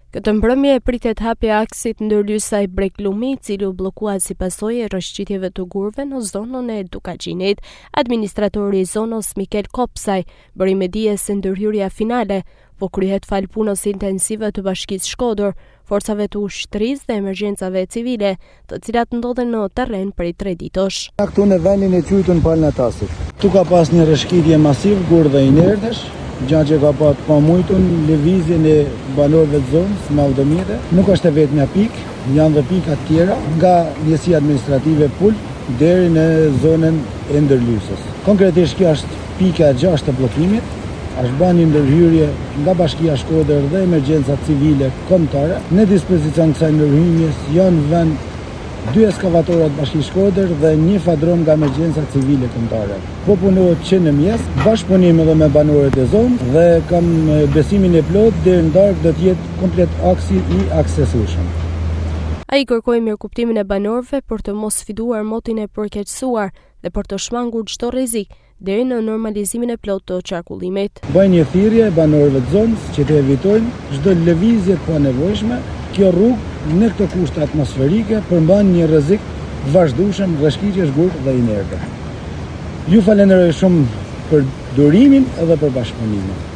Këtë mbrëmje e pritet hapja aksit ndërlysaj Breklumi, i cili u bllokua si pasojë e rrëshqitjeve të gurve në zonën e Dukaqinit. Administratori i zonës Mikel Kopsaj bëri me dije se ndërhyrja finale po kryhet fal punës intensive të Bashkisë Shkodër, forcave të ushtrisë dhe emergjencave civile, të cilat ndodhen në terren prej 3 ditësh. Këtu në vendin e quajtur Palnatasit. Tu ka pas një rrëshqitje masiv gur dhe inertesh, gjatë që ka pat pamujtun lëvizjen e banorëve të zonës me automjete. Nuk është e vetmja pikë, janë dhe pika të tjera nga njësia administrative Pul deri në zonën e ndërlysës. Konkretisht kjo është pika e 6 e bllokimit. Është bërë një ndërhyrje nga Bashkia Shkodër dhe emergjenca civile kombëtare. Në dispozicion kësaj ndërhyrjes janë vend 2 eskavatora të Bashkisë Shkodër dhe një fadron nga emergjenca civile kombëtare. Po punohet që në mjes, bashkëpunim edhe me banorët e zonës dhe kam besimin e plot deri në darkë do të jetë komplet aksi i aksesueshëm. Ai kërkoi mirëkuptimin e banorëve për të mos sfiduar motin e përkeqësuar dhe për të shmangur çdo rrezik deri në normalizimin e plot të qarkullimit. Bëjnë një thirrje e banorëve të zonës që të evitojnë çdo lëvizje të panevojshme. Kjo rrugë në këto kushte atmosferike përmban një rrezik të vazhdueshëm rrëshqitjesh gur dhe inerte. Ju falenderoj shumë për durimin edhe për bashkëpunimin.